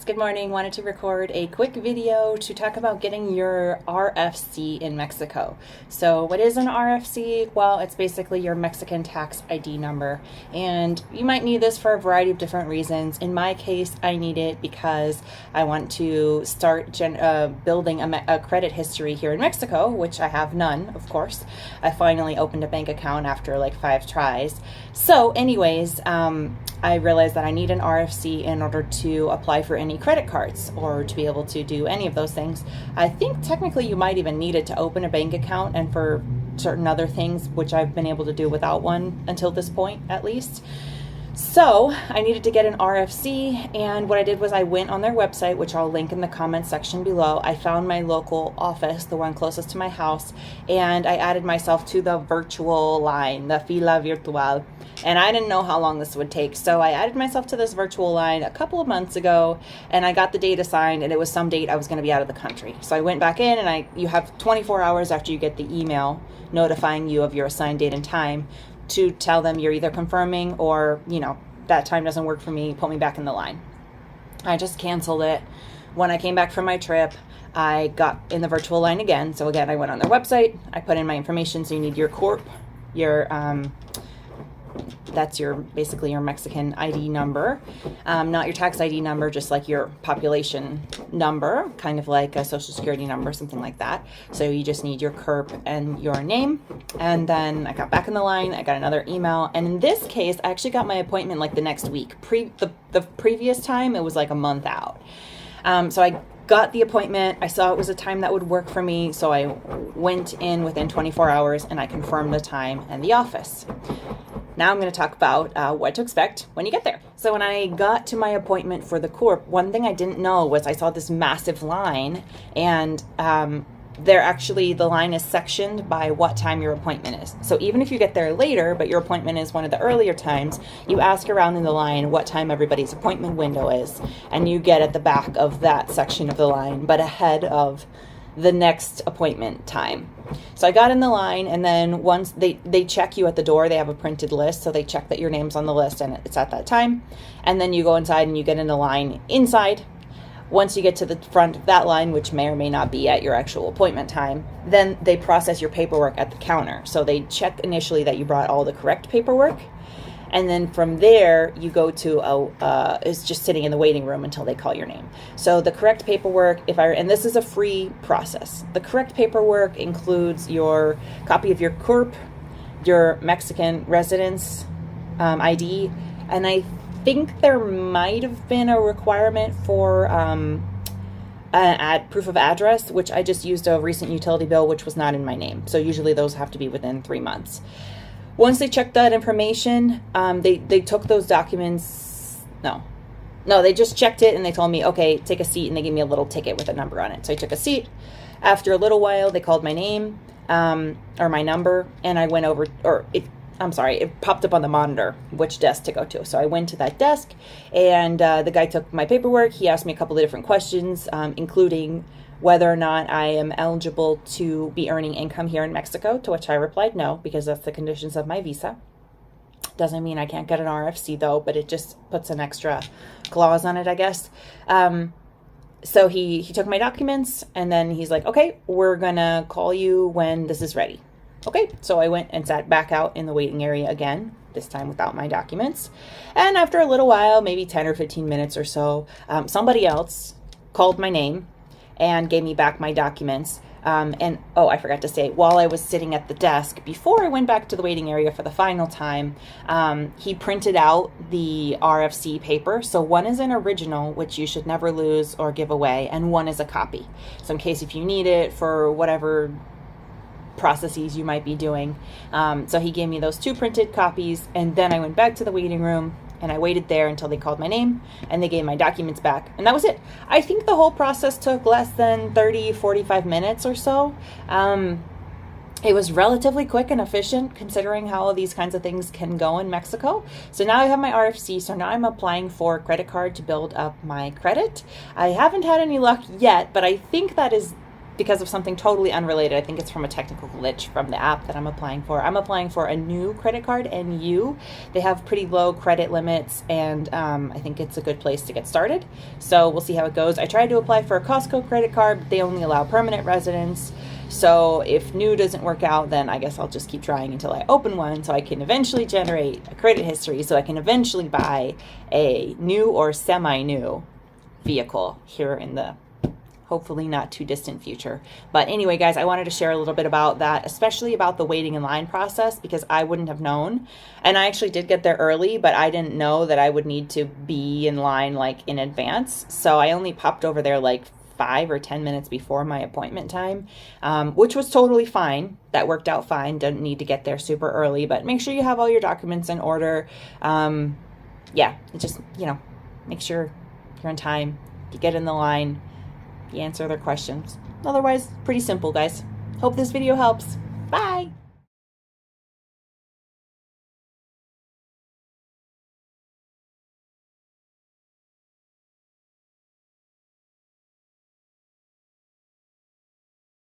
guys, good morning. Wanted to record a quick video to talk about getting your RFC in Mexico. So what is an RFC? Well, it's basically your Mexican tax ID number, and you might need this for a variety of different reasons. In my case, I need it because I want to start building a credit history here in Mexico, which I have none, of course. I finally opened a bank account after like 5 tries. So anyways, I realized that I need an RFC in order to apply for any credit cards or to be able to do any of those things. I think technically you might even need it to open a bank account and for certain other things, which I've been able to do without one until this point, at least. So I needed to get an RFC, and what I did was I went on their website, which I'll link in the comments section below. I found my local office, the one closest to my house, and I added myself to the virtual line, the fila virtual. And I didn't know how long this would take, so I added myself to this virtual line a couple of months ago, and I got the date assigned, and it was some date I was going to be out of the country. So I went back in, and you have 24 hours after you get the email notifying you of your assigned date and time to tell them you're either confirming or, that time doesn't work for me, put me back in the line. I just canceled it. When I came back from my trip, I got in the virtual line again. So again, I went on their website, I put in my information. So you need your corp, that's basically your Mexican ID number, not your tax ID number, just like your population number, kind of like a social security number, something like that. So you just need your CURP and your name. And then I got back in the line, I got another email. And in this case, I actually got my appointment like the next week. The previous time, it was like a month out. So I got the appointment. I saw it was a time that would work for me. So I went in within 24 hours and I confirmed the time and the office. Now I'm going to talk about what to expect when you get there. So when I got to my appointment for the corp, one thing I didn't know was I saw this massive line, and the line is sectioned by what time your appointment is. So even if you get there later, but your appointment is one of the earlier times, you ask around in the line what time everybody's appointment window is, and you get at the back of that section of the line, but ahead of the next appointment time. So I got in the line, and then once they check you at the door, they have a printed list, so they check that your name's on the list and it's at that time, and then you go inside and you get in the line inside. Once you get to the front of that line, which may or may not be at your actual appointment time, then they process your paperwork at the counter. So they check initially that you brought all the correct paperwork, and then from there you go to is just sitting in the waiting room until they call your name. So the correct paperwork, and this is a free process. The correct paperwork includes your copy of your CURP, your Mexican residence ID, and I think there might have been a requirement for proof of address, which I just used a recent utility bill, which was not in my name. So usually those have to be within 3 months. Once they checked that information, they took those documents. No, they just checked it and they told me, okay, take a seat, and they gave me a little ticket with a number on it. So I took a seat. After a little while, they called my name or my number, and I went over, it popped up on the monitor which desk to go to. So I went to that desk, and the guy took my paperwork. He asked me a couple of different questions, including whether or not I am eligible to be earning income here in Mexico, to which I replied no, because that's the conditions of my visa. Doesn't mean I can't get an RFC though, but it just puts an extra clause on it, I guess. So he took my documents, and then he's like, okay, we're gonna call you when this is ready. Okay, so I went and sat back out in the waiting area again, this time without my documents. And after a little while, maybe 10 or 15 minutes or so, somebody else called my name and gave me back my documents. I forgot to say, while I was sitting at the desk, before I went back to the waiting area for the final time, he printed out the RFC paper. So one is an original, which you should never lose or give away, and one is a copy. So in case if you need it for whatever processes you might be doing. So he gave me those 2 printed copies, and then I went back to the waiting room, and I waited there until they called my name, and they gave my documents back, and that was it. I think the whole process took less than 45 minutes or so. It was relatively quick and efficient considering how these kinds of things can go in Mexico. So now I have my RFC, so now I'm applying for a credit card to build up my credit. I haven't had any luck yet, but I think that is because of something totally unrelated. I think it's from a technical glitch from the app that I'm applying for. I'm applying for a new credit card, NU. They have pretty low credit limits, and I think it's a good place to get started. So we'll see how it goes. I tried to apply for a Costco credit card, but they only allow permanent residents. So if new doesn't work out, then I guess I'll just keep trying until I open one so I can eventually generate a credit history so I can eventually buy a new or semi-new vehicle here in the hopefully not too distant future. But anyway, guys, I wanted to share a little bit about that, especially about the waiting in line process, because I wouldn't have known. And I actually did get there early, but I didn't know that I would need to be in line like in advance. So I only popped over there like 5 or 10 minutes before my appointment time, which was totally fine. That worked out fine. Didn't need to get there super early, but make sure you have all your documents in order. Yeah, just, make sure you're on time. You get in the line. You answer their questions. Otherwise, pretty simple, guys. Hope this video helps. Bye!